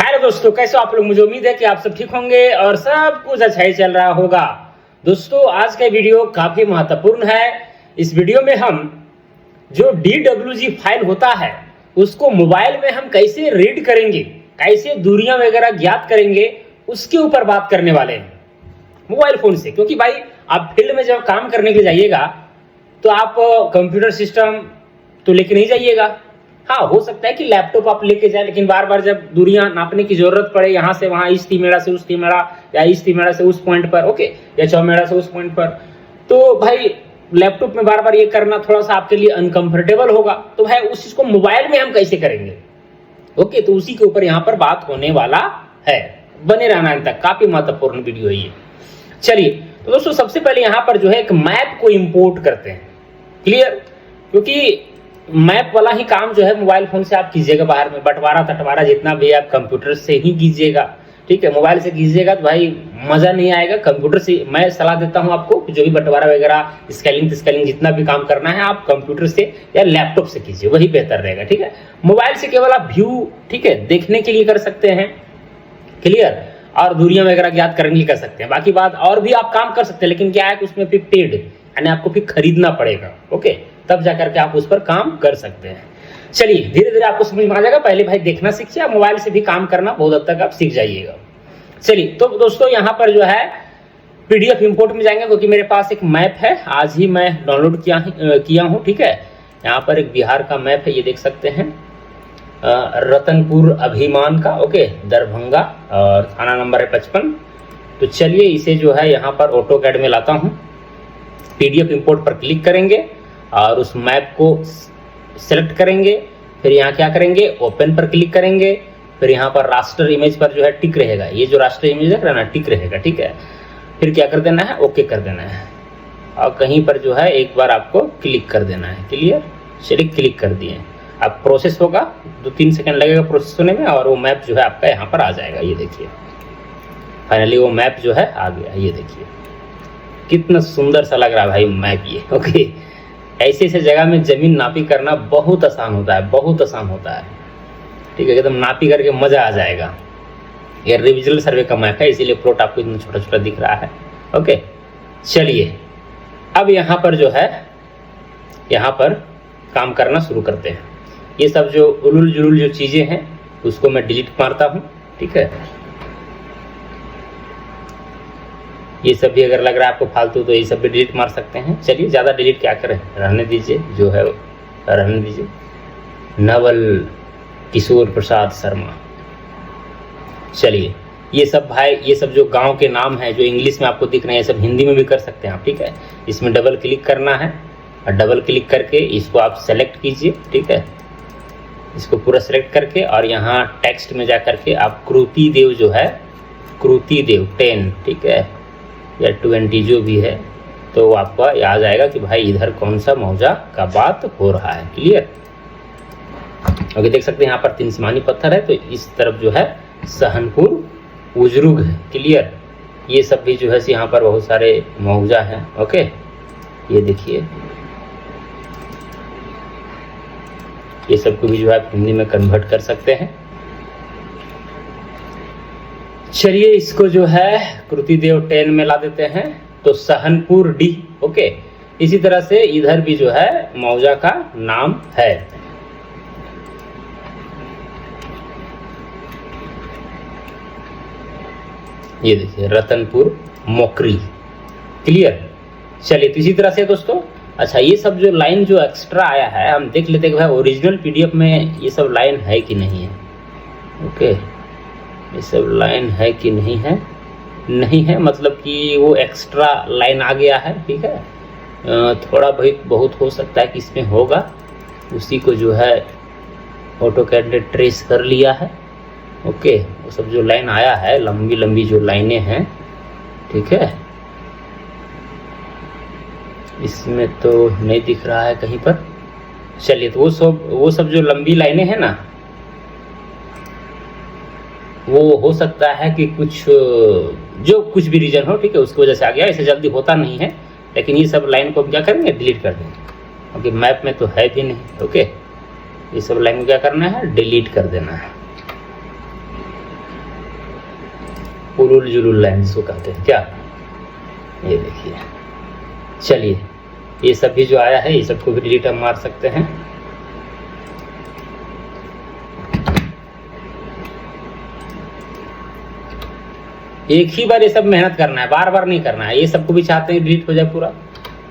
Hello दोस्तों, कैसे हो आप लोग। मुझे उम्मीद है कि आप सब ठीक होंगे और सब कुछ अच्छा ही चल रहा होगा। दोस्तों, आज का वीडियो काफी महत्वपूर्ण है। इस वीडियो में हम जो DWG फाइल होता है उसको मोबाइल में हम कैसे रीड करेंगे, कैसे दूरियां वगैरह ज्ञात करेंगे, उसके ऊपर बात करने वाले हैं मोबाइल फोन से। क्योंकि भाई आप फील्ड में जब काम करने के लिए जाइएगा तो आप कंप्यूटर सिस्टम तो लेके नहीं जाइएगा। हाँ, हो सकता है कि लैपटॉप आप लेके जाए, लेकिन बार बार जब दूरियां नापने की जरूरत पड़े, यहाँ से वहां, इस तीमेड़ा से उस तीमेड़ा, या इस तीमेड़ा से उस पॉइंट पर, ओके, या चौमेड़ा से उस पॉइंट पर, तो भाई लैपटॉप में बार बार ये करना थोड़ा सा आपके लिए अनकंफर्टेबल होगा। तो भाई उस चीज को मोबाइल में हम कैसे करेंगे, ओके, तो उसी के ऊपर यहाँ पर बात होने वाला है। बने रहना अंत तक, काफी महत्वपूर्ण वीडियो है ये। चलिए तो दोस्तों, सबसे पहले यहाँ पर जो है एक मैप को इंपोर्ट करते हैं। क्लियर? क्योंकि मैप वाला ही काम जो है मोबाइल फोन से आप कीजिएगा। बाहर में बंटवारा तटवारा जितना भी आप कंप्यूटर से ही कीजिएगा, ठीक है। मोबाइल से कीजिएगा तो भाई मजा नहीं आएगा। कंप्यूटर से मैं सलाह देता हूं आपको कि जो भी बंटवारा वगैरह, स्केलिंग जितना भी काम करना है आप कंप्यूटर से या लैपटॉप से कीजिए, वही बेहतर रहेगा, ठीक है। मोबाइल से केवल आप व्यू, ठीक है, देखने के लिए कर सकते हैं। क्लियर? और दूरियां वगैरह ज्ञात करने के लिए कर सकते हैं। बाकी बात और भी आप काम कर सकते हैं, लेकिन क्या है कि उसमें फिर पेड, यानी आपको फिर खरीदना पड़ेगा, ओके, तब जाकर के आप उस पर काम कर सकते हैं। चलिए, धीरे धीरे आपको समझ में आ जाएगा। पहले भाई देखना सीखिए, मोबाइल से भी काम करना बहुत हद तक आप सीख जाइएगा। चलिए तो दोस्तों, यहाँ पर जो है PDF इंपोर्ट में जाएंगे, क्योंकि मेरे पास एक मैप है, आज ही मैं डाउनलोड किया हूँ, ठीक है। यहाँ पर एक बिहार का मैप है, ये देख सकते हैं, रतनपुर अभिमान का, ओके, दरभंगा, और थाना नंबर है 55। तो चलिए इसे जो है यहाँ पर ऑटोकैड में लाता हूँ। PDF इंपोर्ट पर क्लिक करेंगे और उस मैप को सेलेक्ट करेंगे। फिर यहाँ क्या करेंगे, ओपन पर क्लिक करेंगे। फिर यहाँ पर रास्टर इमेज पर जो है टिक रहेगा, ये जो रास्टर इमेज देख रहे हैं ना, टिक रहेगा, ठीक है। फिर क्या कर देना है, ओके कर देना है, और कहीं पर जो है एक बार आपको क्लिक कर देना है। क्लियर? चलिए क्लिक कर दिए। अब प्रोसेस होगा, 2-3 सेकंड लगेगा प्रोसेस होने में, और वो मैप जो है आपका यहाँ पर आ जाएगा। ये देखिए, फाइनली वो मैप जो है आ गया। ये देखिए कितना सुंदर सा लग रहा है भाई मैप ये, ओके। ऐसे ऐसे जगह में जमीन नापी करना बहुत आसान होता है, बहुत आसान होता है, ठीक है। एकदम नापी करके मजा आ जाएगा। ये रिविजनल सर्वे का मैप है, इसीलिए प्लॉट आपको इतना छोटा छोटा दिख रहा है, ओके। चलिए अब यहाँ पर जो है, यहाँ पर काम करना शुरू करते हैं। ये सब जो उलुल जुलुल जो चीजें हैं उसको मैं डिलीट मारता हूँ, ठीक है। ये सब भी अगर लग रहा है आपको फालतू, तो ये सब भी डिलीट मार सकते हैं। चलिए, ज़्यादा डिलीट क्या करें, रहने दीजिए, जो है रहने दीजिए। नवल किशोर प्रसाद शर्मा। चलिए, ये सब भाई, ये सब जो गांव के नाम है जो इंग्लिश में आपको दिख रहे हैं, ये सब हिंदी में भी कर सकते हैं आप, ठीक है। इसमें डबल क्लिक करना है, और डबल क्लिक करके इसको आप सेलेक्ट कीजिए, ठीक है। इसको पूरा सेलेक्ट करके, और यहाँ टेक्स्ट में जा करके आप कृति देव जो है, कृति देव 10, ठीक है, या 20 जो भी है, तो आपको याद आएगा कि भाई इधर कौन सा मौजा का बात हो रहा है। क्लियर? ओके, देख सकते हैं यहाँ पर 3 सीमानी पत्थर है, तो इस तरफ जो है सहनपुर उजरुग है। क्लियर? ये सब भी जो है यहाँ पर बहुत सारे मौजा हैं, ओके। ये देखिए, ये सब को भी जो है आप हिंदी में कन्वर्ट कर सकते हैं। चलिए, इसको जो है कृति देव 10 में ला देते हैं, तो सहनपुर डी, ओके। इसी तरह से इधर भी जो है मौजा का नाम है। ये देखिए, रतनपुर मोकरी। क्लियर? चलिए, तो इसी तरह से दोस्तों, अच्छा, ये सब जो लाइन जो एक्स्ट्रा आया है, हम देख लेते हैं कि भाई ओरिजिनल PDF में ये सब लाइन है कि नहीं है, ओके। ये सब लाइन है कि नहीं है, नहीं है, मतलब कि वो एक्स्ट्रा लाइन आ गया है, ठीक है। थोड़ा बहुत हो सकता है कि इसमें होगा, उसी को जो है ऑटोकैड ने ट्रेस कर लिया है, ओके। वो सब जो लाइन आया है, लंबी लंबी जो लाइनें हैं, ठीक है, इसमें तो नहीं दिख रहा है कहीं पर। चलिए, तो वो सब जो लंबी लाइनें हैं ना, वो हो सकता है कि कुछ भी रीजन हो, ठीक है, उसकी वजह से आ गया। ऐसे जल्दी होता नहीं है, लेकिन ये सब लाइन को हम क्या करेंगे, डिलीट कर देंगे, क्योंकि मैप में तो है भी नहीं, ओके। ये सब लाइन को क्या करना है, डिलीट कर देना है। उलुल जुलुल लाइन जिसको कहते हैं क्या, ये देखिए। चलिए ये सब भी जो आया है ये सबको भी डिलीट हम मार सकते हैं। एक ही बार ये सब मेहनत करना है, बार बार नहीं करना है। ये सबको भी चाहते हैं डिलीट हो जाए पूरा,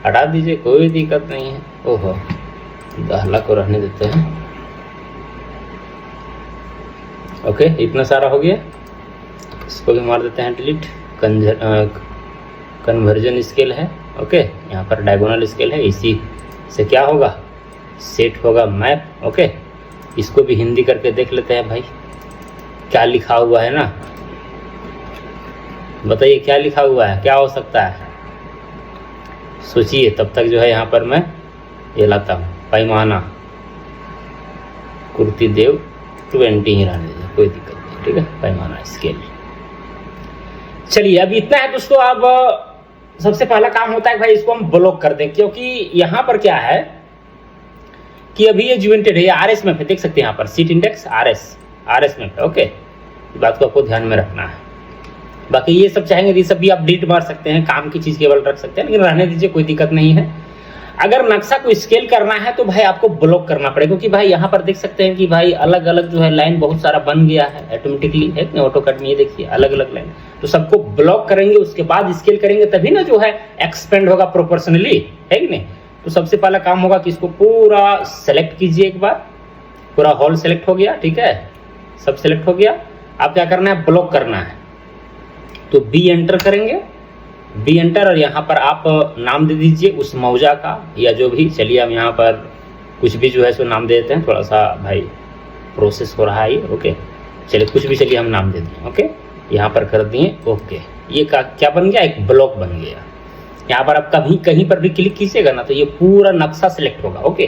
हटा दीजिए, कोई दिक्कत नहीं है। ओहो, दाहला को रहने देते हैं। ओके, इतना सारा हो गया, इसको भी मार देते हैं डिलीट। कन्वर्जन स्केल है, ओके, यहाँ पर डायगोनल स्केल है, इसी से क्या होगा, सेट होगा मैप। ओके, इसको भी हिंदी करके देख लेते हैं भाई, क्या लिखा हुआ है ना, बताइए क्या लिखा हुआ है, क्या हो सकता है, सोचिए। तब तक जो है यहाँ पर मैं ये लाता हूँ, पैमाना कुर्ती देव 20 ही रहने दीजिए, कोई दिक्कत नहीं, ठीक है, पैमाना स्केल। चलिए अब इतना है दोस्तों। अब सबसे पहला काम होता है भाई इसको हम ब्लॉक कर दें, क्योंकि यहाँ पर क्या है कि अभी ये ज्वाइंटेड है, ये आरएस में है, देख सकते हैं यहाँ पर सीट इंडेक्स आरएस में है। ओके, इस बात को आपको ध्यान में रखना है। बाकी ये सब चाहेंगे ये सब भी आप डिलीट मार सकते हैं, काम की चीज केवल रख सकते हैं, लेकिन रहने दीजिए, कोई दिक्कत नहीं है। अगर नक्शा को स्केल करना है तो भाई आपको ब्लॉक करना पड़ेगा, क्योंकि भाई यहाँ पर देख सकते हैं कि भाई अलग अलग जो है लाइन बहुत सारा बन गया है ऑटोमेटिकली, है कि ऑटोकैड में, ये देखिए अलग अलग लाइन। तो सबको ब्लॉक करेंगे, उसके बाद स्केल करेंगे, तभी ना जो है एक्सपेंड होगा प्रोपोर्शनली, है कि नहीं। तो सबसे पहला काम होगा कि इसको पूरा सेलेक्ट कीजिए, एक बार पूरा हॉल सेलेक्ट हो गया, ठीक है, सब सेलेक्ट हो गया। अब क्या करना है, ब्लॉक करना है, तो बी एंटर करेंगे, बी एंटर, और यहाँ पर आप नाम दे दीजिए उस मौजा का या जो भी। चलिए हम यहाँ पर कुछ भी जो है सो नाम दे देते हैं, थोड़ा सा भाई प्रोसेस हो रहा है ये। ओके, चलिए कुछ भी, चलिए हम नाम दे दें। ओके, यहाँ पर कर दिए, ओके, ये क्या बन गया, एक ब्लॉक बन गया। यहाँ पर आप कभी कहीं पर भी क्लिक कीजिएगा ना तो ये पूरा नक्शा सिलेक्ट होगा। ओके,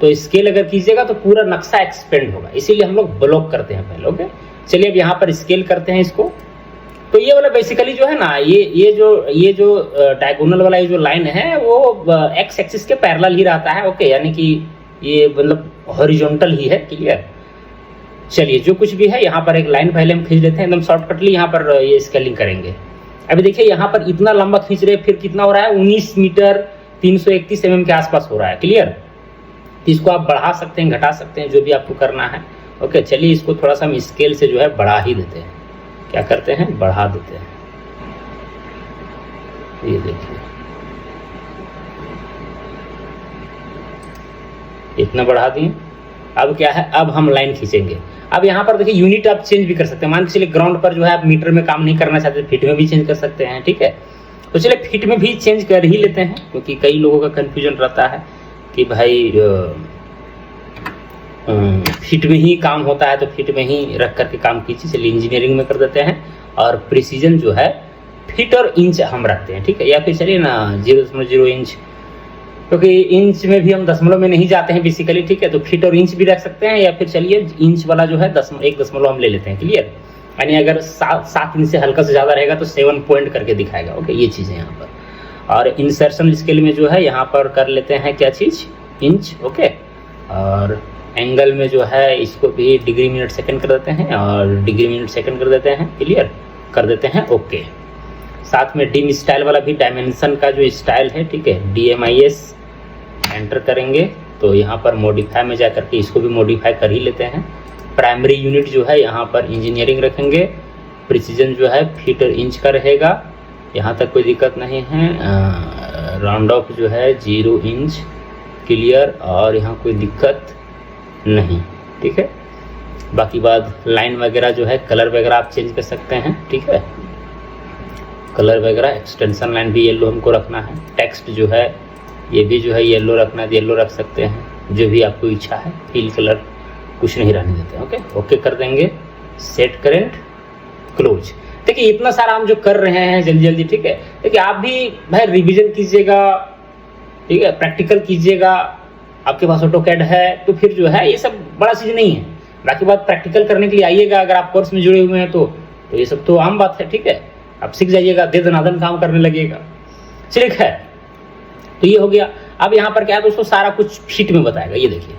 तो स्केल अगर कीजिएगा तो पूरा नक्शा एक्सपेंड होगा, इसीलिए हम लोग ब्लॉक करते हैं पहले। ओके, चलिए अब यहाँ पर स्केल करते हैं इसको। तो ये वाला बेसिकली जो है ना, ये जो डायगोनल वाला ये जो लाइन है वो एक्स एक्सिस के पैरेलल ही रहता है। ओके, यानी कि ये मतलब हॉरिजॉन्टल ही है, क्लियर। चलिए जो कुछ भी है यहाँ पर एक लाइन पहले हम खींच लेते हैं, एकदम शॉर्टकटली यहाँ पर ये स्केलिंग करेंगे। अभी देखिए यहाँ पर इतना लंबा खींच रहे, फिर कितना हो रहा है, 19 मीटर 331 mm के आसपास हो रहा है, क्लियर। इसको आप बढ़ा सकते हैं, घटा सकते हैं, जो भी आपको करना है। ओके, चलिए इसको थोड़ा सा हम स्केल से जो है बढ़ा ही देते हैं, क्या करते हैं, बढ़ा देते हैं। ये देखिए इतना बढ़ा दिए। अब क्या है, अब हम लाइन खींचेंगे। अब यहाँ पर देखिए यूनिट आप चेंज भी कर सकते हैं, मान के चलिए ग्राउंड पर जो है आप मीटर में काम नहीं करना चाहते, फीट में भी चेंज कर सकते हैं, ठीक है। तो चलिए फीट में भी चेंज कर ही लेते हैं, क्योंकि कई लोगों का कंफ्यूजन रहता है कि भाई फीट में ही काम होता है, तो फीट में ही रख करके काम कीजिए। चलिए इंजीनियरिंग में कर देते हैं, और प्रिसीजन जो है फीट और इंच हम रखते हैं, ठीक है। या फिर चलिए ना 0.0 इंच, क्योंकि इंच में भी हम दशमलव में नहीं जाते हैं बेसिकली, ठीक है। तो फीट और इंच भी रख सकते हैं, या फिर चलिए इंच वाला जो है 1 हम ले लेते हैं, क्लियर। यानी अगर 7 इंच से हल्का से ज़्यादा रहेगा तो 7 पॉइंट करके दिखाएगा। ओके, ये चीज़ है यहाँ पर। और इंसर्शन स्केल में जो है यहाँ पर कर लेते हैं क्या चीज़, इंच। ओके, और एंगल में जो है इसको भी डिग्री मिनट सेकंड कर देते हैं, और डिग्री मिनट सेकंड कर देते हैं, क्लियर कर देते हैं। ओके, साथ में डिम स्टाइल वाला भी डायमेंशन का जो स्टाइल है, ठीक है, DMIS एंटर करेंगे तो यहाँ पर मॉडिफाई में जाकर के इसको भी मॉडिफाई कर ही लेते हैं। प्राइमरी यूनिट जो है यहाँ पर इंजीनियरिंग रखेंगे, प्रिसीजन जो है फीट और इंच का रहेगा, यहाँ तक कोई दिक्कत नहीं है। राउंड ऑफ जो है 0 इंच, क्लियर, और यहाँ कोई दिक्कत नहीं, ठीक है। बाकी बात लाइन वगैरह जो है कलर वगैरह आप चेंज कर सकते हैं, ठीक है, कलर वगैरह। एक्सटेंशन लाइन भी येलो हमको रखना है, टेक्स्ट जो है ये भी जो है येलो रखना है, येलो रख सकते हैं, जो भी आपको इच्छा है। फील कलर कुछ नहीं रहने देते। ओके, ओके कर देंगे, सेट करेंट, क्लोज। देखिए इतना सारा हम जो कर रहे हैं जल्दी जल्दी, ठीक है। देखिए आप भी भाई रिवीजन कीजिएगा, ठीक है, प्रैक्टिकल कीजिएगा। आपके पास ऑटोकैड है तो फिर जो है ये सब बड़ा चीज़ नहीं है। बाकी बात प्रैक्टिकल करने के लिए आइएगा, अगर आप कोर्स में जुड़े हुए हैं तो ये सब तो आम बात है, ठीक है। आप सीख जाइएगा, दे दनादन काम करने लगेगा। चलिए खैर, तो ये हो गया। अब यहाँ पर क्या है दोस्तों, सारा कुछ फीट में बताएगा। ये देखिए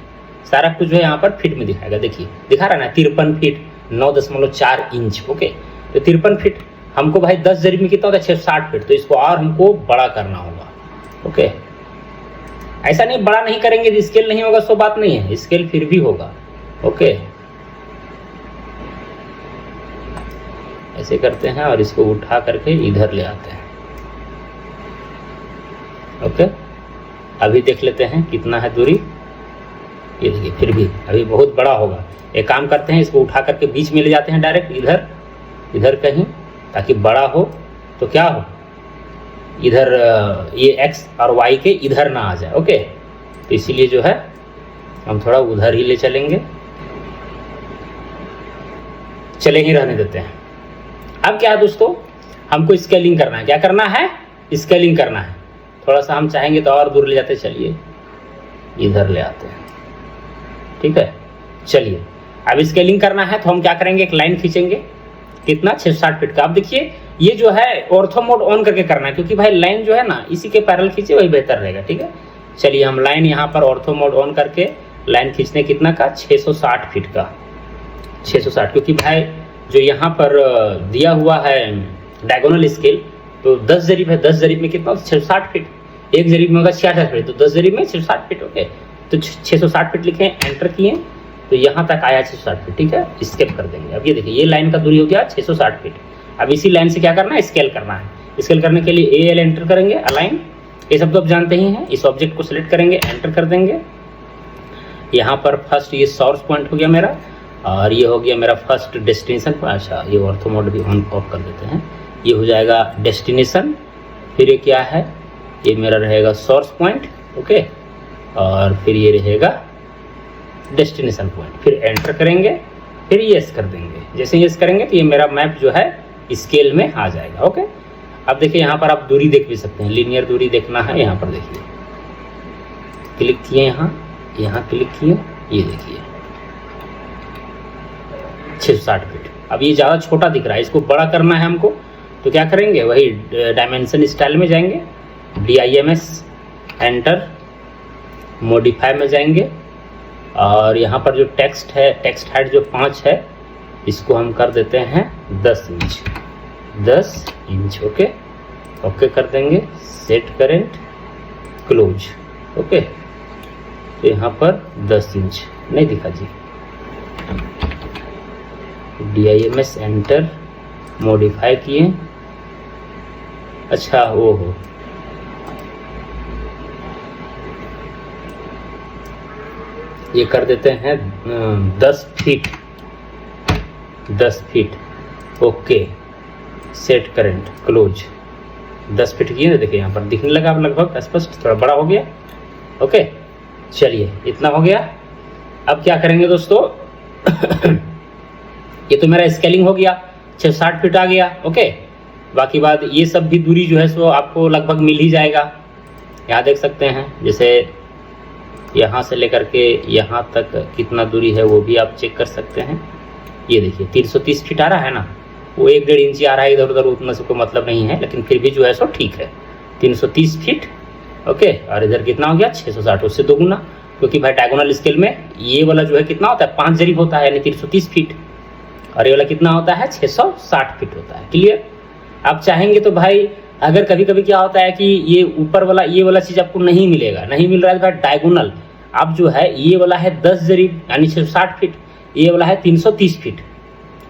सारा कुछ जो है यहाँ पर फीट में दिखाएगा। देखिए दिखा रहा है ना, 53 फीट 9.4 इंच। ओके, तो 53 फीट हमको भाई 10 जरीब में कितना होता है 660 फीट, तो इसको और हमको बड़ा करना होगा। ओके, ऐसा नहीं बड़ा नहीं करेंगे तो स्केल नहीं होगा, सो बात नहीं है, स्केल फिर भी होगा। ओके, ऐसे करते हैं और इसको उठा करके इधर ले आते हैं। ओके, अभी देख लेते हैं कितना है दूरी। ये देखिए फिर भी अभी बहुत बड़ा होगा। एक काम करते हैं, इसको उठा करके बीच में ले जाते हैं डायरेक्ट इधर कहीं, ताकि बड़ा हो तो क्या हो, इधर ये x और y के इधर ना आ जाए। ओके, तो इसीलिए जो है हम थोड़ा उधर ही ले चलेंगे, चले ही रहने देते हैं। अब क्या है दोस्तों, हमको स्केलिंग करना है। क्या करना है? स्केलिंग करना है। थोड़ा सा हम चाहेंगे तो और दूर ले जाते, चलिए इधर ले आते हैं। ठीक है, चलिए अब स्केलिंग करना है तो हम क्या करेंगे, एक लाइन खींचेंगे। कितना? 660 फीट का। अब देखिए ये जो है ऑर्थो मोड ऑन करके करना है, क्योंकि भाई लाइन जो है ना इसी के पैरेलल खींचे वही बेहतर रहेगा। ठीक है, चलिए हम लाइन यहाँ पर ऑर्थो मोड ऑन करके लाइन खींचने कितना का 660 फीट का, 660, क्योंकि भाई जो यहाँ पर दिया हुआ है डायगोनल स्केल, तो 10 जरीब है, 10 जरीब में कितना 660 फीट, एक जरीब में होगा 66 फीट, तो 10 जरीब में 660 फीट। ओके, तो 660 फीट लिखे, एंटर किए तो यहाँ तक आया 660 फीट। ठीक है, स्केप कर देंगे। अब ये देखिए ये लाइन का दूरी हो गया 660 फीट। अब इसी लाइन से क्या करना है, स्केल करना है। स्केल करने के लिए AL एंटर करेंगे, अलाइन, ये सब तो आप जानते ही हैं। इस ऑब्जेक्ट को सिलेक्ट करेंगे, एंटर कर देंगे। यहाँ पर फर्स्ट ये सोर्स पॉइंट हो गया मेरा, और ये हो गया मेरा फर्स्ट डेस्टिनेशन। अच्छा, ये ऑर्थो मोड भी ऑन ऑफ कर देते हैं। ये हो जाएगा डेस्टिनेशन, फिर ये क्या है, ये मेरा रहेगा सोर्स पॉइंट। ओके, और फिर ये रहेगा डेस्टिनेशन पॉइंट। फिर एंटर करेंगे, फिर यस कर देंगे। जैसे यस करेंगे तो ये मेरा मैप जो है स्केल में आ जाएगा। ओके, अब देखिए यहाँ पर आप दूरी देख भी सकते हैं, लीनियर दूरी देखना है। यहाँ पर देखिए, क्लिक किए, यहाँ क्लिक किए, ये देखिए 660 फीट। अब ये ज़्यादा छोटा दिख रहा है, इसको बड़ा करना है हमको, तो क्या करेंगे, वही डायमेंशन स्टाइल में जाएंगे, DIMS एंटर, मॉडिफाई में जाएंगे, और यहाँ पर जो टेक्स्ट है, टेक्स्ट हाइट जो 5 है, इसको हम कर देते हैं 10 इंच, 10 इंच। ओके, ओके कर देंगे, सेट करेंट, क्लोज। ओके, तो यहाँ पर 10 इंच नहीं दिखा जी, DIMS एंटर, मॉडिफाई किए। अच्छा, वो हो, ये कर देते हैं 10 feet, 10 feet. Okay, set current, close, 10 feet किए, देखिए यहाँ पर दिखने लगा अब लगभग स्पष्ट, थोड़ा बड़ा हो गया। ओके, चलिए इतना हो गया। अब क्या करेंगे दोस्तों ये तो मेरा स्केलिंग हो गया, 660 फीट आ गया। ओके, बाकी बात ये सब भी दूरी जो है सो आपको लगभग मिल ही जाएगा। यहाँ देख सकते हैं, जैसे यहाँ से लेकर के यहाँ तक कितना दूरी है वो भी आप चेक कर सकते हैं। ये देखिए 330 फीट आ रहा है ना, वो 1-1.5 इंच आ रहा है इधर उधर, उतना से कोई मतलब नहीं है, लेकिन फिर भी जो है सो ठीक है, 330 फीट। ओके, और इधर कितना हो गया 660, उससे दोगुना, क्योंकि भाई डायगोनल स्केल में ये वाला जो है कितना होता है 5 जरीब होता है, यानी 330 फीट, और ये वाला कितना होता है 660 फीट होता है। क्लियर? आप चाहेंगे तो भाई, अगर कभी कभी क्या होता है कि ये ऊपर वाला ये वाला चीज़ आपको नहीं मिलेगा, नहीं मिल रहा है भाई डायगोनल, आप जो है ये वाला है 10 जरीब यानी 660 फीट, ये वाला है 330 फीट,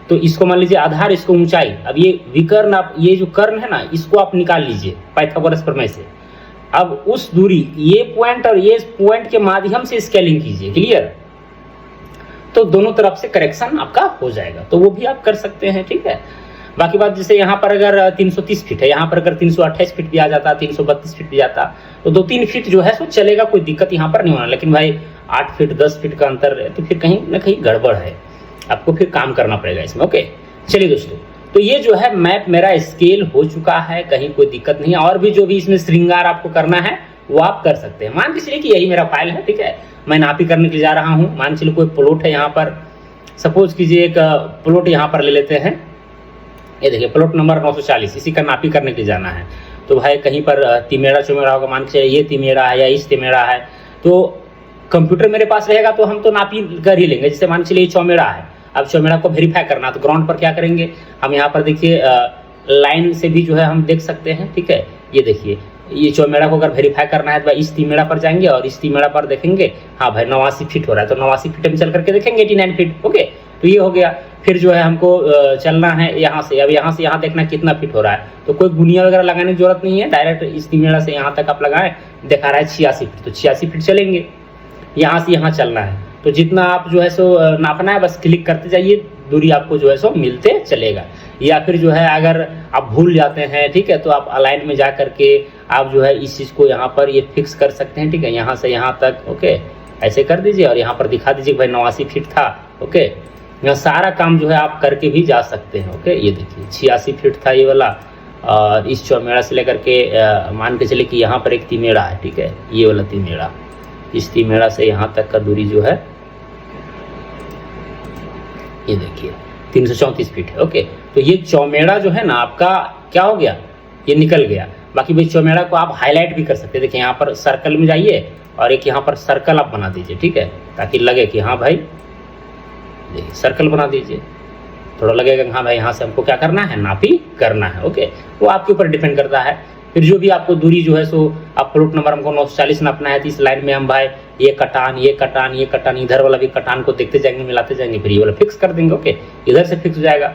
तो इसको मान लीजिए आधार, इसको ऊंचाई, अब ये विकर्ण, आप ये जो कर्ण है ना इसको आप निकाल लीजिए पाइथागोरस प्रमेय से। अब उस दूरी, ये पॉइंट और ये पॉइंट के माध्यम से स्केलिंग कीजिए। क्लियर? तो दोनों तरफ से करेक्शन आपका हो जाएगा, तो वो भी आप कर सकते हैं। ठीक है, बाकी बात जैसे यहाँ पर अगर 330 फीट है, यहाँ पर अगर 328 फीट भी आ जाता, 332 फीट भी जाता, तो 2-3 फीट जो है सो चलेगा, कोई दिक्कत यहाँ पर नहीं होना। लेकिन भाई 8 फीट 10 फीट का अंतर है, तो फिर कहीं ना कहीं गड़बड़ है, आपको फिर काम करना पड़ेगा इसमें। ओके, चलिए दोस्तों, तो ये जो है मैप मेरा स्केल हो चुका है, कहीं कोई दिक्कत नहीं है। और भी जो भी इसमें श्रृंगार आपको करना है वो आप कर सकते हैं। मान के चलिए कि यही मेरा फाइल है, ठीक है, मैं नापी करने के लिए जा रहा हूँ। मान चलिए कोई प्लॉट है यहाँ पर, सपोज कीजिए एक प्लॉट यहाँ पर ले लेते हैं, ये देखिए प्लॉट नंबर 940, इसी का नापी करने के लिए जाना है। तो भाई कहीं पर तिमेरा चौमेरा होगा, मान के चलिए ये तिमेरा है या इस तिमेरा है, तो कंप्यूटर मेरे पास रहेगा तो हम तो नापी कर ही लेंगे। जैसे मान चलिए चौमेरा है, अब चौमेरा को वेरीफाई करना, तो ग्राउंड पर क्या करेंगे हम, यहाँ पर देखिए लाइन से भी जो है हम देख सकते हैं, ठीक है। ये देखिए, ये चौमेड़ा को अगर वेरीफाई करना है तो इस तीमेड़ा पर जाएंगे और इस तीमेड़ा पर देखेंगे, हाँ भाई 89 फीट हो रहा है, तो 89 फीट हम चल करके देखेंगे 89 फीट, ओके। तो ये हो गया। फिर जो है हमको चलना है यहाँ से, अब यहाँ से यहाँ देखना कितना फीट हो रहा है, तो कोई गुनिया वगैरह लगाने की जरूरत नहीं है, डायरेक्ट इस तीमेड़ा से यहाँ तक आप लगाएं, दिखा रहा है 86 फीट, तो 86 फीट चलेंगे। यहाँ से यहाँ चलना है, तो जितना आप जो है सो नापना है बस क्लिक करते जाइए, दूरी आपको जो है सो मिलते चलेगा। या फिर जो है अगर आप भूल जाते हैं, ठीक है, तो आप अलाइन में जा करके आप जो है इस चीज़ को यहाँ पर ये फिक्स कर सकते हैं, ठीक है, यहाँ से यहाँ तक, ओके, ऐसे कर दीजिए और यहाँ पर दिखा दीजिए भाई 89 फीट था, ओके। यहाँ सारा काम जो है आप करके भी जा सकते हैं, ओके। ये देखिए 86 फीट था ये वाला, और इस चौमेड़ा से लेकर के मान के चले कि यहाँ पर एक तीमेड़ा है, ठीक है, ये वाला तीमेड़ा, इस तीमेड़ा से यहाँ तक का दूरी जो है ये देखिए 334 फीट है, ओके। तो ये चौमेड़ा जो है ना आपका क्या हो गया, ये निकल गया। बाकी भाई चौमेड़ा को आप हाईलाइट भी कर सकते हैं, देखिए यहाँ पर सर्कल में जाइए और एक यहाँ पर सर्कल आप बना दीजिए, ठीक है, ताकि लगे कि हाँ भाई, देखिए सर्कल बना दीजिए, थोड़ा लगेगा कि हाँ भाई यहाँ से हमको क्या करना है, नापी करना है, ओके। वो आपके ऊपर डिपेंड करता है। फिर जो भी आपको दूरी जो है सो आप प्लॉट नंबर हमको 940 नापना है, तो इस लाइन में हम भाई ये कटान, ये कटान, ये कटान, इधर वाला भी कटान को देखते जाएंगे, मिलाते जाएंगे, फिर ये वाला फिक्स कर देंगे, ओके। इधर से फिक्स हो जाएगा।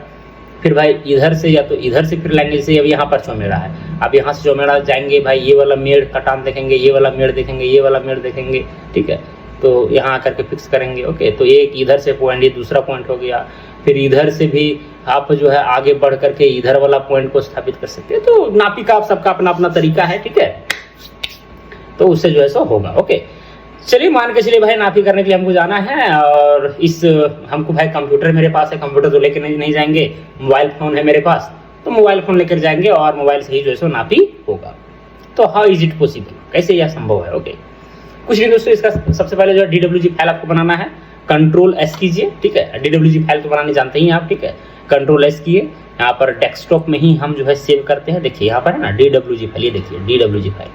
फिर भाई इधर से या तो इधर से फिर लाएंगे, जैसे अब यहाँ पर चौमेड़ा है, अब यहाँ से चौमेड़ा जाएंगे भाई, ये वाला मेड़ कटान देखेंगे, ये वाला मेड़ देखेंगे, ये वाला मेड़ देखेंगे, ठीक है, तो यहाँ आकर के फिक्स करेंगे, ओके। तो एक इधर से पॉइंट, ये दूसरा पॉइंट हो गया। फिर इधर से भी आप जो है आगे बढ़ करके इधर वाला पॉइंट को स्थापित कर सकते हैं। तो नापी का आप सबका अपना अपना तरीका है, ठीक है, तो उससे जो है सो होगा, ओके। चलिए मान के चलिए भाई नापी करने के लिए हमको जाना है, और इस हमको भाई कंप्यूटर मेरे पास है, कंप्यूटर तो लेकर नहीं जाएंगे, मोबाइल फ़ोन है मेरे पास, तो मोबाइल फ़ोन लेकर जाएंगे और मोबाइल से ही जो है सो नापी होगा। तो हाउ इज इट पॉसिबल, कैसे यह संभव है, ओके। कुछ भी दोस्तों, इसका सबसे पहले जो है DWG फाइल आपको बनाना है, कंट्रोल S कीजिए, ठीक है, DWG फाइल तो बनाने जानते ही हैं आप, ठीक है, कंट्रोल S किए, यहाँ पर डेस्कटॉप में ही हम जो है सेव करते हैं, देखिए यहाँ पर है ना DWG फाइल, ये देखिए DWG फाइल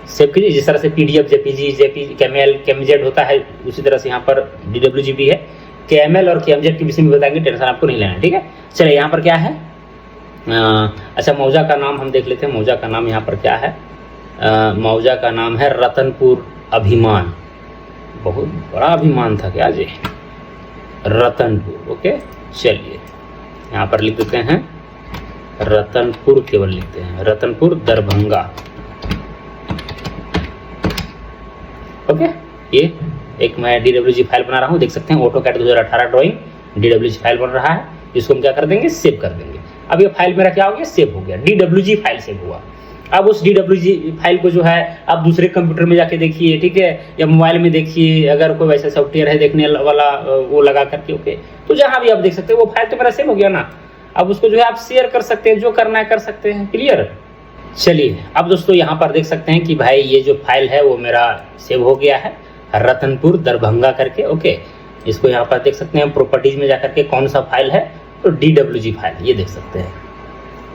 सेव कीजिए। जिस तरह से PDF, JPG, KML, KMZ होता है, उसी तरह से यहाँ पर DWG भी है। KML और KMZ के विषय में बताएंगे, टेंशन आपको नहीं लेना, ठीक है। चलिए यहाँ पर क्या है, अच्छा मौजा का नाम हम देख लेते हैं, मौजा का नाम यहाँ पर क्या है, मौजा का नाम है रतनपुर अभिमान, बहुत बड़ा अभिमान था क्या जी, रतनपुर, ओके। चलिए यहाँ पर लिख देते हैं रतनपुर, केवल लिखते हैं रतनपुर दरभंगा, ओके। ये एक मैं DWG फाइल बना रहा हूँ, देख सकते हैं AutoCAD 2018 ड्राइंग DWG फाइल बन रहा है, इसको हम क्या कर देंगे, सेव कर देंगे। अब ये फाइल मेरा क्या हो गया, सेव हो गया, DWG फाइल सेव हुआ। अब उस DWG फाइल को जो है आप दूसरे कंप्यूटर में जाके देखिए, ठीक है, या मोबाइल में देखिए, अगर कोई वैसा सॉफ्टवेयर है देखने वाला वो लगा करके, ओके। तो जहाँ भी आप देख सकते हैं वो फाइल तो मेरा सेव हो गया ना, अब उसको जो है आप शेयर कर सकते हैं, जो करना है कर सकते हैं, क्लियर। चलिए अब दोस्तों यहाँ पर देख सकते हैं कि भाई ये जो फाइल है वो मेरा सेव हो गया है, रतनपुर दरभंगा करके, ओके। इसको यहाँ पर देख सकते हैं प्रॉपर्टीज में जाकर के कौन सा फाइल है, तो DWG फाइल, ये देख सकते हैं,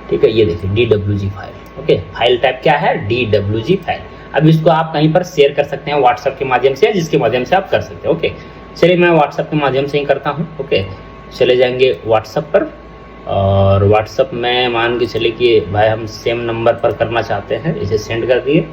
ठीक है, ये देखिए DWG file, okay. File type क्या है, DWG फाइल। अब इसको आप कहीं पर शेयर कर सकते हैं व्हाट्सएप के माध्यम से, जिसके माध्यम से आप कर सकते हैं, ओके। चलिए मैं व्हाट्सएप के माध्यम से ही करता हूँ, ओके। चले जाएंगे व्हाट्सएप पर, और व्हाट्सएप में मान के चले कि भाई हम सेम नंबर पर करना चाहते हैं, इसे सेंड कर दिए,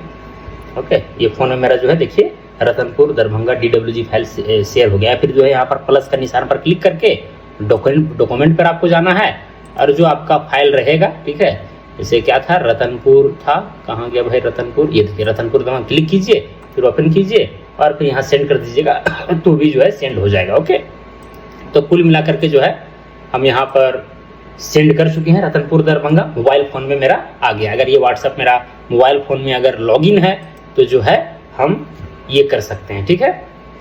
ओके। ये फ़ोन में मेरा जो है देखिए Ratanpur Darbhanga DWG file share हो गया। फिर जो है यहाँ पर प्लस का निशान पर क्लिक करके डॉक्यूमेंट पर आपको जाना है, और जो आपका फाइल रहेगा, ठीक है, जैसे क्या था, रतनपुर था, कहाँ गया भाई रतनपुर, ये देखिए रतनपुर दरभंगा, क्लिक कीजिए, फिर ओपन कीजिए और फिर यहाँ सेंड कर दीजिएगा, तो भी जो है सेंड हो जाएगा, ओके। तो कुल मिलाकर के जो है हम यहाँ पर सेंड कर चुके हैं रतनपुर दरभंगा, मोबाइल फ़ोन में मेरा आ गया। अगर ये व्हाट्सएप मेरा मोबाइल फ़ोन में अगर लॉगिन है तो जो है हम ये कर सकते हैं, ठीक है,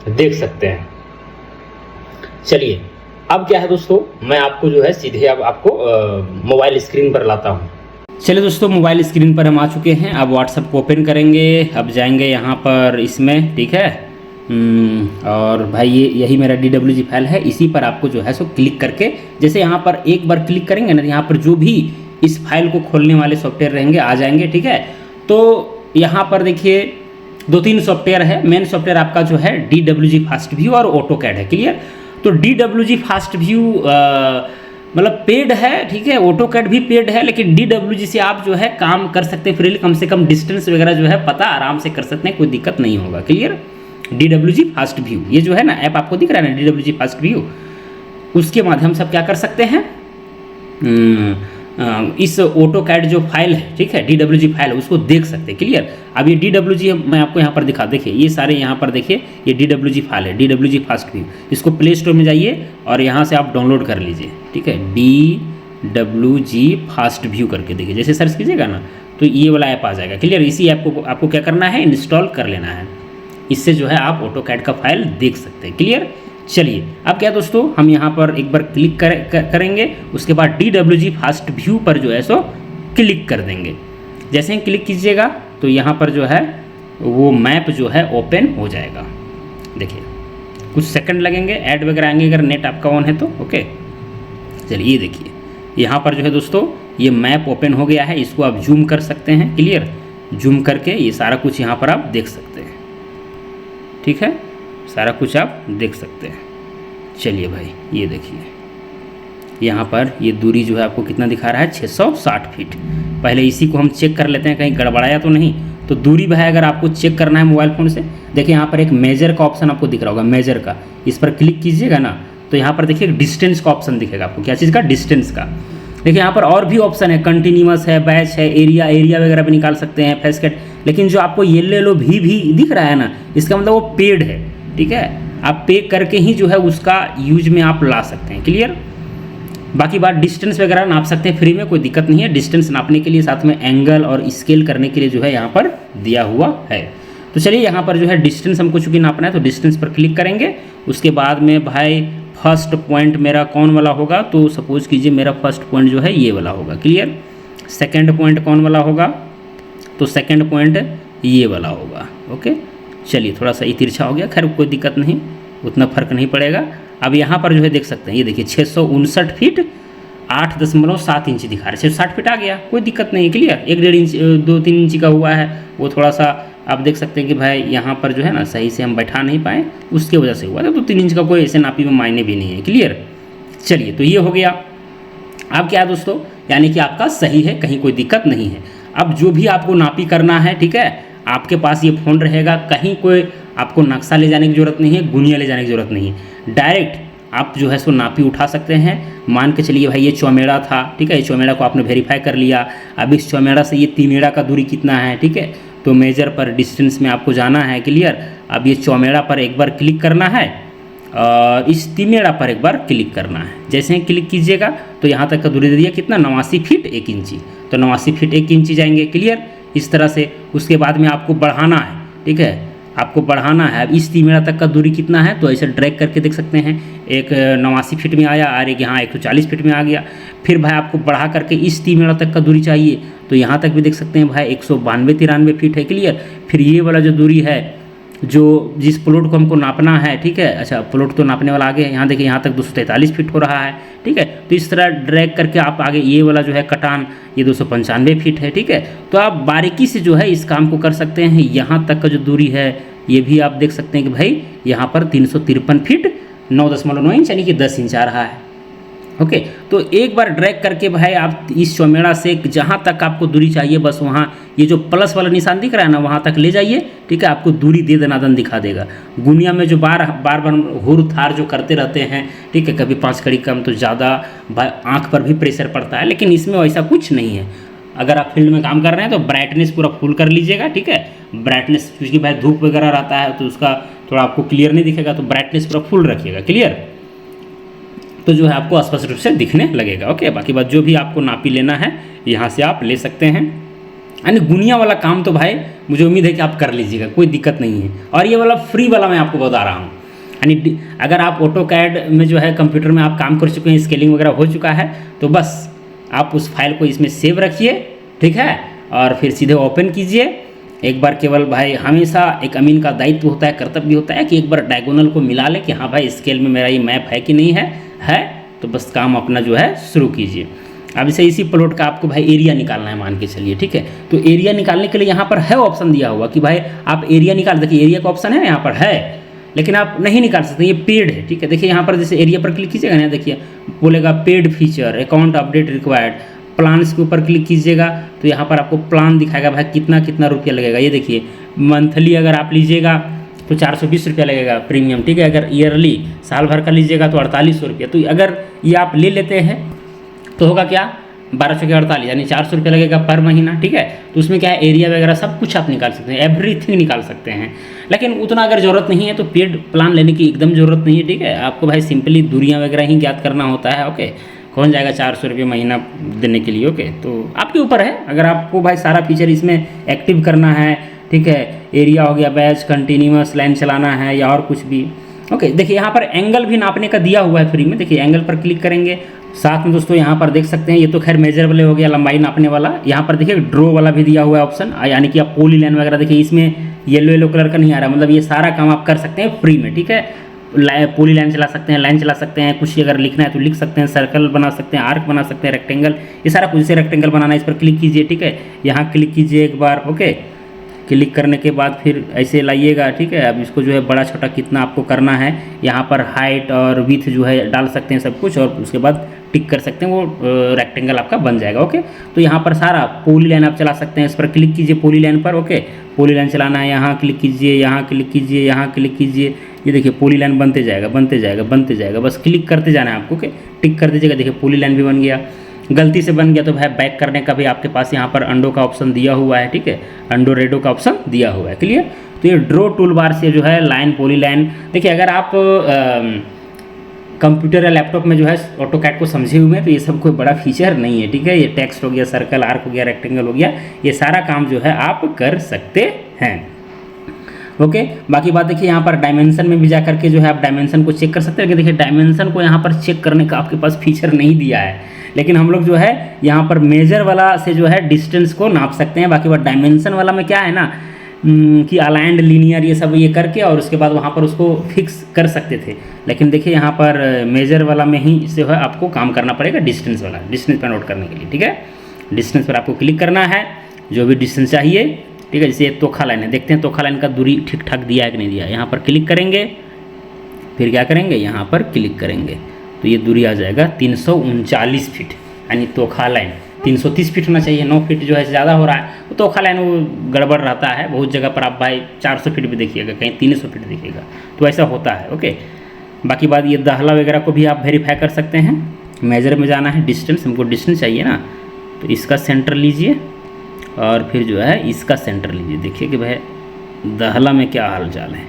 देख सकते हैं। चलिए अब क्या है दोस्तों, मैं आपको जो है सीधे अब आपको मोबाइल स्क्रीन पर लाता हूँ। चलिए दोस्तों मोबाइल स्क्रीन पर हम आ चुके हैं, अब व्हाट्सएप को ओपन करेंगे, अब जाएंगे यहाँ पर इसमें, ठीक है, और भाई ये यही मेरा DWG फाइल है, इसी पर आपको जो है सो क्लिक करके, जैसे यहाँ पर एक बार क्लिक करेंगे ना, यहाँ पर जो भी इस फाइल को खोलने वाले सॉफ्टवेयर रहेंगे आ जाएंगे, ठीक है। तो यहाँ पर देखिए 2-3 सॉफ्टवेयर है, मेन सॉफ्टवेयर आपका जो है DWG फास्ट व्यू और AutoCAD है, क्लियर। तो DWG फास्ट व्यू मतलब पेड है, ठीक है, ऑटो कैड भी पेड है, लेकिन DWG से आप जो है काम कर सकते हैं फ्रीली, कम से कम डिस्टेंस वगैरह जो है पता आराम से कर सकते हैं, कोई दिक्कत नहीं होगा। क्लियर। DWG फास्ट व्यू, ये जो है ना ऐप आपको दिख रहा है ना DWG फास्ट व्यू, उसके माध्यम से आप क्या कर सकते हैं, इस ऑटो कैड जो फाइल है, ठीक है, DWG फाइल है, उसको देख सकते हैं। क्लियर। अब ये DWG मैं आपको यहाँ पर दिखा, देखिए ये सारे यहाँ पर देखिए ये DWG फाइल है, DWG फास्ट व्यू। इसको प्ले स्टोर में जाइए और यहाँ से आप डाउनलोड कर लीजिए, ठीक है, DWG फास्ट व्यू करके देखिए, जैसे सर्च कीजिएगा ना तो ये वाला ऐप आ जाएगा। क्लियर। इसी ऐप को आपको क्या करना है, इंस्टॉल कर लेना है, इससे जो है आप ऑटो कैड का फाइल देख सकते हैं। क्लियर। चलिए अब क्या दोस्तों, हम यहाँ पर एक बार क्लिक करेंगे, उसके बाद DWG फास्ट व्यू पर जो है सो क्लिक कर देंगे। जैसे ही क्लिक कीजिएगा तो यहाँ पर जो है वो मैप जो है ओपन हो जाएगा। देखिए कुछ सेकंड लगेंगे, ऐड वगैरह आएंगे अगर नेट आपका ऑन है तो। ओके, चलिए ये देखिए यहाँ पर जो है दोस्तों ये मैप ओपन हो गया है, इसको आप जूम कर सकते हैं। क्लियर। जूम करके ये सारा कुछ यहाँ पर आप देख सकते हैं, ठीक है, सारा कुछ आप देख सकते हैं। चलिए भाई ये देखिए यहाँ पर ये दूरी जो है आपको कितना दिखा रहा है, 660 फीट। पहले इसी को हम चेक कर लेते हैं कहीं गड़बड़ाया तो नहीं। तो दूरी भाई अगर आपको चेक करना है मोबाइल फ़ोन से, देखिए यहाँ पर एक मेजर का ऑप्शन आपको दिख रहा होगा, मेजर का, इस पर क्लिक कीजिएगा ना तो यहाँ पर देखिए डिस्टेंस का ऑप्शन दिखेगा आपको। क्या चीज़ का, डिस्टेंस का। देखिए यहाँ पर और भी ऑप्शन है, कंटिन्यूअस है, बैच है, एरिया वगैरह भी निकाल सकते हैं, फेसकेट। लेकिन जो आपको येलो भी दिख रहा है ना, इसका मतलब वो पेड है, ठीक है, आप पे करके ही जो है उसका यूज में आप ला सकते हैं। क्लियर। बाकी बात डिस्टेंस वगैरह नाप सकते हैं फ्री में, कोई दिक्कत नहीं है। डिस्टेंस नापने के लिए साथ में एंगल और स्केल करने के लिए जो है यहाँ पर दिया हुआ है। तो चलिए यहाँ पर जो है डिस्टेंस हमको चूँकि नापना है तो डिस्टेंस पर क्लिक करेंगे। उसके बाद में भाई फर्स्ट पॉइंट मेरा कौन वाला होगा, तो सपोज कीजिए मेरा फर्स्ट पॉइंट जो है ये वाला होगा। क्लियर। सेकेंड पॉइंट कौन वाला होगा, तो सेकेंड पॉइंट ये वाला होगा। ओके, चलिए थोड़ा सा ये तिरछा हो गया, खैर कोई दिक्कत नहीं, उतना फर्क नहीं पड़ेगा। अब यहाँ पर जो है देख सकते हैं, ये देखिए 659 फीट 8.7 इंच दिखा रहा है, 660 फीट आ गया, कोई दिक्कत नहीं है। क्लियर। 1-1.5 इंच 2-3 इंच का हुआ है, वो थोड़ा सा आप देख सकते हैं कि भाई यहाँ पर जो है ना सही से हम बैठा नहीं पाए, उसके वजह से हुआ था। तो 3 इंच का कोई ऐसे नापी में मायने भी नहीं है। क्लियर। चलिए तो ये हो गया। अब क्या है दोस्तों, यानी कि आपका सही है, कहीं कोई दिक्कत नहीं है। अब जो भी आपको नापी करना है, ठीक है, आपके पास ये फ़ोन रहेगा, कहीं कोई आपको नक्शा ले जाने की ज़रूरत नहीं है, गुनिया ले जाने की ज़रूरत नहीं है, डायरेक्ट आप जो है सो नापी उठा सकते हैं। मान के चलिए भाई ये चौमेड़ा था, ठीक है, ये चौमेड़ा को आपने वेरीफाई कर लिया। अब इस चौमेड़ा से ये तिमेड़ा का दूरी कितना है, ठीक है, तो मेजर पर डिस्टेंस में आपको जाना है। क्लियर। अब ये चौमेड़ा पर एक बार क्लिक करना है और इस तिमेड़ा पर एक बार क्लिक करना है। जैसे ही क्लिक कीजिएगा तो यहाँ तक का दूरी दे दिया कितना, 89 फीट 1 इंची, तो 89 फीट 1 इंची जाएंगे। क्लियर। इस तरह से उसके बाद में आपको बढ़ाना है, ठीक है, आपको बढ़ाना है। अब इस तिमेड़ा तक का दूरी कितना है, तो ऐसे ड्रैग करके देख सकते हैं, एक 89 फीट में आया और एक यहाँ 140 फीट में आ गया। फिर भाई आपको बढ़ा करके इस तिमेड़ा तक का दूरी चाहिए, तो यहाँ तक भी देख सकते हैं भाई 192-93 फीट है। क्लियर। फिर ये वाला जो दूरी है, जो जिस प्लॉट को हमको नापना है, ठीक है, अच्छा प्लॉट तो नापने वाला आगे, यहाँ देखिए यहाँ तक 243 फीट हो रहा है, ठीक है। तो इस तरह ड्रैग करके आप आगे ये वाला जो है कटान, ये 295 फीट है, ठीक है। तो आप बारीकी से जो है इस काम को कर सकते हैं। यहाँ तक का जो दूरी है ये भी आप देख सकते हैं कि भाई यहाँ पर 353 फीट 9.9 इंच यानी कि 10 इंच आ रहा है। ओके, तो एक बार ड्रैग करके भाई आप इस चौमेड़ा से जहाँ तक आपको दूरी चाहिए, बस वहाँ ये जो प्लस वाला निशान दिख रहा है ना, वहाँ तक ले जाइए, ठीक है। आपको दूरी दे दनादन दिखा देगा। गुनिया में जो बार बार हुर थार जो करते रहते हैं, ठीक है, कभी 5 कड़ी कम तो ज़्यादा आँख पर भी प्रेशर पड़ता है, लेकिन इसमें वैसा कुछ नहीं है। अगर आप फील्ड में काम कर रहे हैं तो ब्राइटनेस पूरा फुल कर लीजिएगा, ठीक है। ब्राइटनेस क्योंकि भाई धूप वगैरह रहता है तो उसका थोड़ा आपको क्लियर नहीं दिखेगा, तो ब्राइटनेस पूरा फुल रखिएगा। क्लियर। तो जो है आपको स्पष्ट रूप से दिखने लगेगा। ओके, बाकी बात जो भी आपको नापी लेना है यहाँ से आप ले सकते हैं। यानी गुनिया वाला काम तो भाई मुझे उम्मीद है कि आप कर लीजिएगा, कोई दिक्कत नहीं है। और ये वाला फ्री वाला मैं आपको बता रहा हूँ। यानी अगर आप ऑटो कैड में जो है कंप्यूटर में आप काम कर चुके हैं, स्केलिंग वगैरह हो चुका है, तो बस आप उस फाइल को इसमें सेव रखिए, ठीक है, और फिर सीधे ओपन कीजिए। एक बार केवल भाई हमेशा एक अमीन का दायित्व होता है, कर्तव्य होता है कि एक बार डायगोनल को मिला ले कि हाँ भाई स्केल में मेरा ये मैप है कि नहीं है, तो बस काम अपना जो है शुरू कीजिए। अब इसे इसी प्लॉट का आपको भाई एरिया निकालना है, मान के चलिए, ठीक है। तो एरिया निकालने के लिए यहाँ पर है ऑप्शन दिया हुआ कि भाई आप एरिया निकाल, देखिए एरिया का ऑप्शन है यहाँ पर है। लेकिन आप नहीं निकाल सकते, ये पेड है, ठीक है। देखिए यहाँ पर जैसे एरिया पर क्लिक कीजिएगा ना, देखिए बोलेगा paid feature, account update required, plans के ऊपर क्लिक कीजिएगा तो यहाँ पर आपको प्लान दिखाएगा भाई कितना कितना रुपया लगेगा। ये देखिए मंथली अगर आप लीजिएगा तो 420 रुपया लगेगा प्रीमियम, ठीक है। अगर ईयरली साल भर का लीजिएगा तो 4800 रुपया। तो अगर ये आप ले लेते हैं तो होगा क्या, 1248 यानी 400 रुपया लगेगा पर महीना, ठीक है। तो उसमें क्या है, एरिया वगैरह सब कुछ आप निकाल सकते हैं, एवरीथिंग निकाल सकते हैं। लेकिन उतना अगर ज़रूरत नहीं है तो पेड प्लान लेने की एकदम ज़रूरत नहीं है, ठीक है। आपको भाई सिंपली दूरियाँ वगैरह ही ज्ञात करना होता है, ओके। कौन जाएगा 400 रुपये महीना देने के लिए, ओके। तो आपके ऊपर है, अगर आपको भाई सारा फीचर इसमें एक्टिव करना है, ठीक है। एरिया हो गया, बैच, कंटिन्यूअस लाइन चलाना है या और कुछ भी, ओके। देखिए यहाँ पर एंगल भी नापने का दिया हुआ है फ्री में, देखिए एंगल पर क्लिक करेंगे। साथ में दोस्तों यहाँ पर देख सकते हैं, ये तो खैर मेजर वाले हो गया, लंबाई नापने वाला। यहाँ पर देखिए ड्रो वाला भी दिया हुआ है ऑप्शन, यानी कि आप पॉली लाइन वगैरह, देखिए इसमें येलो कलर का नहीं आ रहा, मतलब ये सारा काम आप कर सकते हैं फ्री में, ठीक है। पॉली लाइन चला सकते हैं, लाइन चला सकते हैं, कुछ अगर लिखना है तो लिख सकते हैं, सर्कल बना सकते हैं, आर्क बना सकते हैं, रेक्टेंगल, ये सारा कुछ से रेक्टेंगल बनाना है। इस पर क्लिक कीजिए, ठीक है। यहाँ क्लिक कीजिए एक बार, ओके। क्लिक करने के बाद फिर ऐसे लाइएगा, ठीक है। अब इसको जो है बड़ा छोटा कितना आपको करना है, यहाँ पर हाइट और विड्थ जो है डाल सकते हैं सब कुछ, और उसके बाद टिक कर सकते हैं, वो रेक्टेंगल आपका बन जाएगा, ओके। तो यहाँ पर सारा पॉली लाइन आप चला सकते हैं, इस पर क्लिक कीजिए पॉली लाइन पर, ओके। पॉली लाइन चलाना है, यहाँ क्लिक कीजिए, यहाँ क्लिक कीजिए, यहाँ क्लिक कीजिए, ये देखिए पॉली लाइन बनते जाएगा, बनते जाएगा, बनते जाएगा, बस क्लिक करते जाना है आपको, ओके। टिक कर दीजिएगा, देखिए पॉली लाइन भी बन गया। गलती से बन गया तो भाई बैक करने का भी आपके पास यहाँ पर अंडो का ऑप्शन दिया हुआ है, ठीक है। अंडो रेडो का ऑप्शन दिया हुआ है, क्लियर। तो ये ड्रो टूल बार से जो है लाइन, पॉली लाइन, देखिए अगर आप कंप्यूटर या लैपटॉप में जो है ऑटोकैड को समझे हुए हैं तो ये सब कोई बड़ा फीचर नहीं है, ठीक है। ये टेक्स्ट हो गया, सर्कल, आर्क हो गया, रेक्टेंगल हो गया, ये सारा काम जो है आप कर सकते हैं, ओके। बाकी बात देखिए यहाँ पर डायमेंशन में भी जा करके जो है आप डायमेंशन को चेक कर सकते हैं, लेकिन देखिए डायमेंशन को यहाँ पर चेक करने का आपके पास फीचर नहीं दिया है, लेकिन हम लोग जो है यहाँ पर मेजर वाला से जो है डिस्टेंस को नाप सकते हैं। बाकी बात डायमेंशन वाला में क्या है ना कि अलाइंड, लीनियर, ये सब ये करके और उसके बाद वहाँ पर उसको फिक्स कर सकते थे, लेकिन देखिए यहाँ पर मेजर वाला में ही जो है आपको काम करना पड़ेगा, डिस्टेंस वाला, डिस्टेंस पर नोट करने के लिए, ठीक है। डिस्टेंस पर आपको क्लिक करना है, जो भी डिस्टेंस चाहिए, ठीक है। जैसे तोखा लाइन है, देखते हैं तोखा लाइन का दूरी ठीक ठाक दिया है कि नहीं दिया। यहाँ पर क्लिक करेंगे, फिर क्या करेंगे, यहाँ पर क्लिक करेंगे तो ये दूरी आ जाएगा 339 फीट, यानी तोखा लाइन 330 फीट होना चाहिए, 9 फीट जो है ज़्यादा हो रहा है, तो तोखा लाइन वो गड़बड़ रहता है। बहुत जगह पर आप भाई 400 फीट भी देखिएगा, कहीं 300 फीट देखिएगा, तो ऐसा होता है, ओके। बाकी बात ये दाखला वगैरह को भी आप वेरीफाई कर सकते हैं। मेजर में जाना है, डिस्टेंस, हमको डिस्टेंस चाहिए ना, तो इसका सेंटर लीजिए और फिर जो है इसका सेंटर लीजिए। देखिए कि भाई दाखला में क्या हाल चाल है,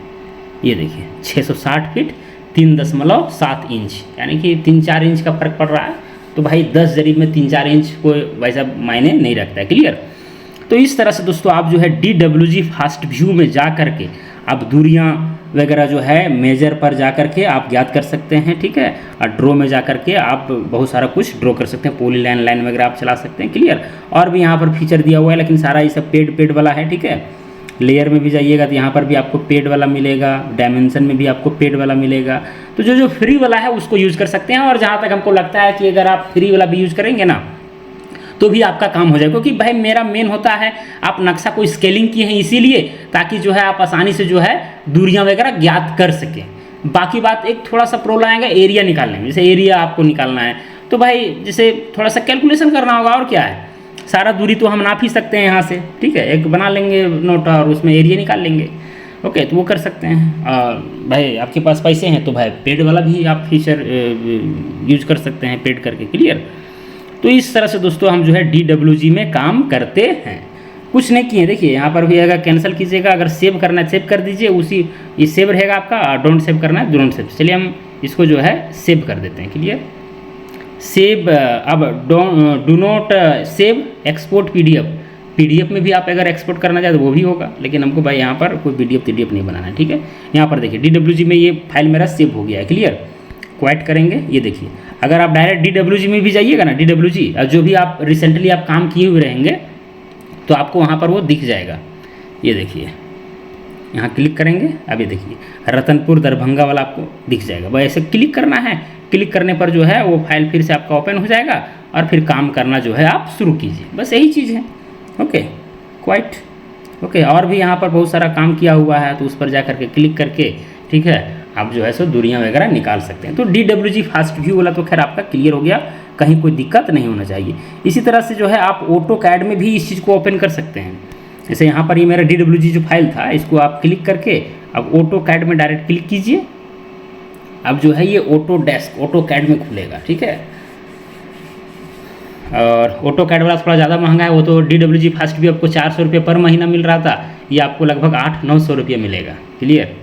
ये देखिए 660 फीट 3.7 इंच, यानी कि 3-4 इंच का फर्क पड़ रहा है। तो भाई 10 जरीब में 3-4 इंच कोई वैसा मायने नहीं रखता है, क्लियर। तो इस तरह से दोस्तों आप जो है DWG फास्ट व्यू में जा करके आप दूरियां वगैरह जो है मेजर पर जा करके आप ज्ञात कर सकते हैं, ठीक है। और ड्रो में जा करके आप बहुत सारा कुछ ड्रो कर सकते हैं, पॉली लाइन, लाइन वगैरह आप चला सकते हैं, क्लियर। और भी यहाँ पर फीचर दिया हुआ है, लेकिन सारा ये सब पेड वाला है, ठीक है। लेयर में भी जाइएगा तो यहाँ पर भी आपको पेड वाला मिलेगा, डायमेंशन में भी आपको पेड वाला मिलेगा। तो जो फ्री वाला है उसको यूज़ कर सकते हैं। और जहाँ तक हमको लगता है कि अगर आप फ्री वाला भी यूज़ करेंगे ना तो भी आपका काम हो जाएगा, क्योंकि भाई मेरा मेन होता है आप नक्शा को स्केलिंग किए हैं इसीलिए ताकि जो है आप आसानी से जो है दूरियाँ वगैरह ज्ञात कर सकें। बाकी बात एक थोड़ा सा प्रॉब्लम आएगा एरिया निकालने में, जैसे एरिया आपको निकालना है तो भाई जैसे थोड़ा सा कैलकुलेशन करना होगा, और क्या है, सारा दूरी तो हम नाप ही सकते हैं यहाँ से, ठीक है। एक बना लेंगे नोट और उसमें एरिया निकाल लेंगे, ओके। तो वो कर सकते हैं। भाई आपके पास पैसे हैं तो भाई पेड वाला भी आप फीचर यूज कर सकते हैं, पेड करके, क्लियर। तो इस तरह से दोस्तों हम जो है DWG में काम करते हैं, कुछ नहीं किए। देखिए यहाँ पर भी अगर कैंसिल कीजिएगा, अगर सेव करना है सेव कर दीजिए, उसी ये सेव रहेगा आपका, डोंट सेव करना है डोंट सेव। चलिए हम इसको जो है सेव कर देते हैं, क्लियर। सेव, अब do not save export PDF में भी आप अगर एक्सपोर्ट करना चाहे तो वो भी होगा, लेकिन हमको भाई यहाँ पर कोई PDF नहीं बनाना है, ठीक है। यहाँ पर देखिए DWG में ये फाइल मेरा सेव हो गया है, क्लियर। क्वाइट करेंगे, ये देखिए अगर आप डायरेक्ट DWG में भी जाइएगा ना, DWG जो भी आप रिसेंटली आप काम किए हुए रहेंगे तो आपको वहाँ पर वो दिख जाएगा। ये देखिए यहाँ क्लिक करेंगे, अब ये देखिए रतनपुर दरभंगा वाला आपको दिख जाएगा। बस ऐसे क्लिक करना है, क्लिक करने पर जो है वो फाइल फिर से आपका ओपन हो जाएगा और फिर काम करना जो है आप शुरू कीजिए, बस यही चीज़ है, ओके। Quite, okay. और भी यहाँ पर बहुत सारा काम किया हुआ है, तो उस पर जा करके क्लिक करके ठीक है, आप जो है सो दूरियां वगैरह निकाल सकते हैं। तो DWG फास्ट व्यू वाला तो खैर आपका क्लियर हो गया, कहीं कोई दिक्कत नहीं होना चाहिए। इसी तरह से जो है आप AutoCAD में भी इस चीज़ को ओपन कर सकते हैं। जैसे यहाँ पर ये मेरा DWG जो फाइल था, इसको आप क्लिक करके अब AutoCAD में डायरेक्ट क्लिक कीजिए। अब जो है ये AutoCAD में खुलेगा, ठीक है। और AutoCAD वाला थोड़ा ज़्यादा महंगा है, वो तो DWG फास्ट व्यू आपको 400 रुपये पर महीना मिल रहा था, ये आपको लगभग 800-900 रुपये मिलेगा, क्लियर।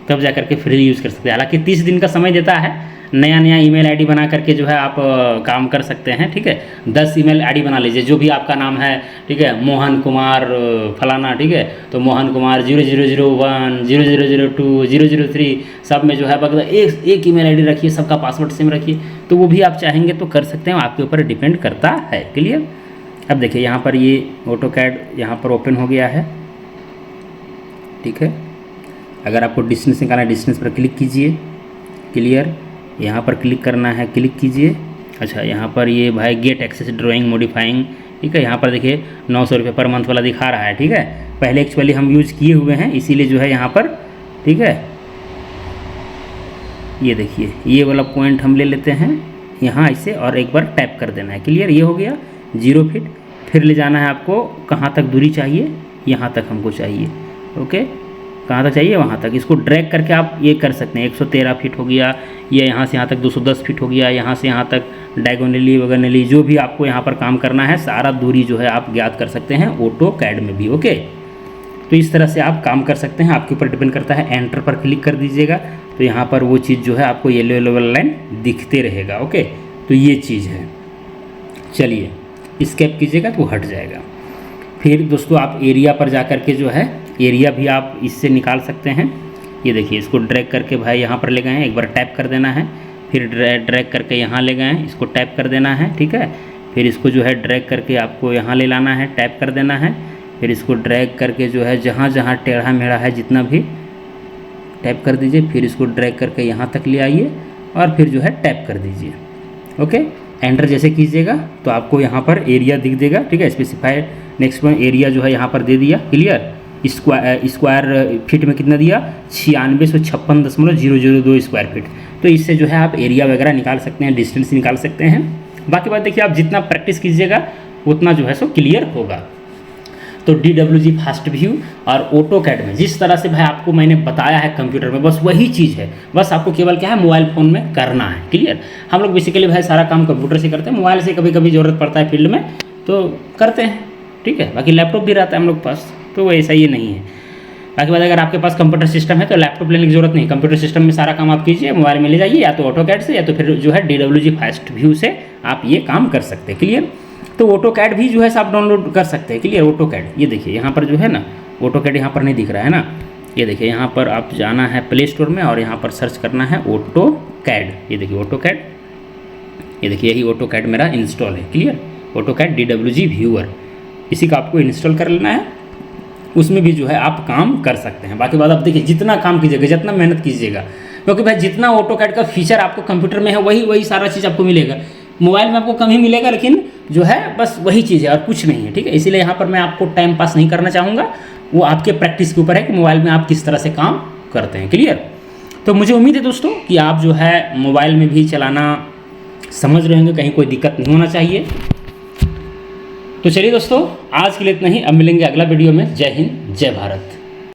तब जा करके फ्री यूज़ कर सकते हैं। हालांकि 30 दिन का समय देता है, नया ईमेल आईडी बना करके जो है आप काम कर सकते हैं, ठीक है। 10 ईमेल आईडी बना लीजिए, जो भी आपका नाम है, ठीक है, मोहन कुमार फलाना, ठीक है। तो मोहन कुमार 0001 0002 003 सब में जो है बगैर एक ईमेल आईडी रखिए, सबका पासवर्ड सेम रखिए। तो वो भी आप चाहेंगे तो कर सकते हैं, आपके ऊपर डिपेंड करता है, क्लियर। अब देखिए यहाँ पर ये AutoCAD यहाँ पर ओपन हो गया है, ठीक है। अगर आपको डिस्टेंस निकालना है, डिस्टेंस पर क्लिक कीजिए, क्लियर। यहाँ पर क्लिक करना है, क्लिक कीजिए। अच्छा, यहाँ पर ये भाई गेट एक्सेस ड्राइंग मॉडिफाइंग, ठीक है। यहाँ पर देखिए 900 रुपये पर मंथ वाला दिखा रहा है, ठीक है। पहले एक्चुअली हम यूज़ किए हुए हैं, इसीलिए जो है यहाँ पर, ठीक है। ये देखिए ये वाला पॉइंट हम ले लेते हैं यहाँ ऐसे, और एक बार टैप कर देना है, क्लियर। ये हो गया 0 फीट। फिर ले जाना है आपको, कहाँ तक दूरी चाहिए, यहाँ तक हमको चाहिए, ओके। कहाँ तक चाहिए, वहाँ तक। इसको ड्रैग करके आप ये कर सकते हैं, 113 फीट हो गया, या यहाँ से यहाँ तक 210 फीट हो गया, यहाँ से यहाँ तक डायगोनली वगैरह, जो भी आपको यहाँ पर काम करना है सारा दूरी जो है आप ज्ञात कर सकते हैं AutoCAD में भी, ओके। तो इस तरह से आप काम कर सकते हैं, आपके ऊपर डिपेंड करता है। एंटर पर क्लिक कर दीजिएगा तो यहाँ पर वो चीज़ जो है आपको येलो येलो वाला लाइन दिखते रहेगा, ओके। तो ये चीज़ है, चलिए एस्केप कीजिएगा तो हट जाएगा। फिर दोस्तों आप एरिया पर जा कर के जो है एरिया भी आप इससे निकाल सकते हैं। ये देखिए इसको ड्रैग करके भाई यहाँ पर ले गए हैं, एक बार टैप कर देना है, फिर ड्रैग करके यहाँ ले गए हैं, इसको टैप कर देना है, ठीक है। फिर इसको जो है ड्रैग करके आपको यहाँ ले लाना है, टैप कर देना है। फिर इसको ड्रैग करके जो है जहाँ जहाँ टेढ़ा मेढ़ा है जितना भी टैप कर दीजिए। फिर इसको ड्रैग करके यहाँ तक ले आइए और फिर जो है टैप कर दीजिए, ओके। एंटर जैसे कीजिएगा तो आपको यहाँ पर एरिया दिख देगा, ठीक है। स्पेसिफाई नेक्स्ट वन एरिया जो है यहाँ पर दे दिया, क्लियर। स्क्वायर फीट में कितना दिया, 9656.002 स्क्वायर फीट। तो इससे जो है आप एरिया वगैरह निकाल सकते हैं, डिस्टेंस निकाल सकते हैं। बाकी बात देखिए, आप जितना प्रैक्टिस कीजिएगा उतना जो है सो क्लियर होगा। तो DWG फास्ट व्यू और AutoCAD में जिस तरह से भाई आपको मैंने बताया है कंप्यूटर में, बस वही चीज़ है। बस आपको केवल क्या है, मोबाइल फ़ोन में करना है, क्लियर। हम लोग बेसिकली भाई सारा काम कंप्यूटर से करते हैं, मोबाइल से कभी कभी ज़रूरत पड़ता है फील्ड में तो करते हैं, ठीक है। बाकी लैपटॉप भी रहता है हम लोग के पास, तो ऐसा ये नहीं है। बाकी बात अगर आपके पास कंप्यूटर सिस्टम है तो लैपटॉप लेने की जरूरत नहीं, कंप्यूटर सिस्टम में सारा काम आप कीजिए, मोबाइल में ले जाइए, या तो AutoCAD से या तो फिर जो है DWG फास्ट व्यू से आप ये काम कर सकते हैं, क्लियर। तो AutoCAD भी जो है आप डाउनलोड कर सकते हैं, क्लियर। AutoCAD ये देखिए यहाँ पर जो है ना, AutoCAD यहाँ पर नहीं दिख रहा है ना, ये देखिए यहाँ पर आप जाना है प्ले स्टोर में और यहाँ पर सर्च करना है AutoCAD। ये देखिए AutoCAD, ये देखिए यही AutoCAD मेरा इंस्टॉल है, क्लियर। AutoCAD DWG व्यूअर, इसी का आपको इंस्टॉल कर लेना है, उसमें भी जो है आप काम कर सकते हैं। बाकी बात आप देखिए, जितना काम कीजिएगा, जितना मेहनत कीजिएगा, क्योंकि भाई जितना AutoCAD का फीचर आपको कंप्यूटर में है वही सारा चीज़ आपको मिलेगा। मोबाइल में आपको कम ही मिलेगा, लेकिन जो है बस वही चीज़ है और कुछ नहीं है, ठीक है। इसीलिए यहाँ पर मैं आपको टाइम पास नहीं करना चाहूँगा, वो आपके प्रैक्टिस के ऊपर है कि मोबाइल में आप किस तरह से काम करते हैं, क्लियर। तो मुझे उम्मीद है दोस्तों कि आप जो है मोबाइल में भी चलाना समझ रहे होंगे, कहीं कोई दिक्कत नहीं होना चाहिए। तो चलिए दोस्तों, आज के लिए इतना ही, अब मिलेंगे अगला वीडियो में। जय हिंद, जय भारत।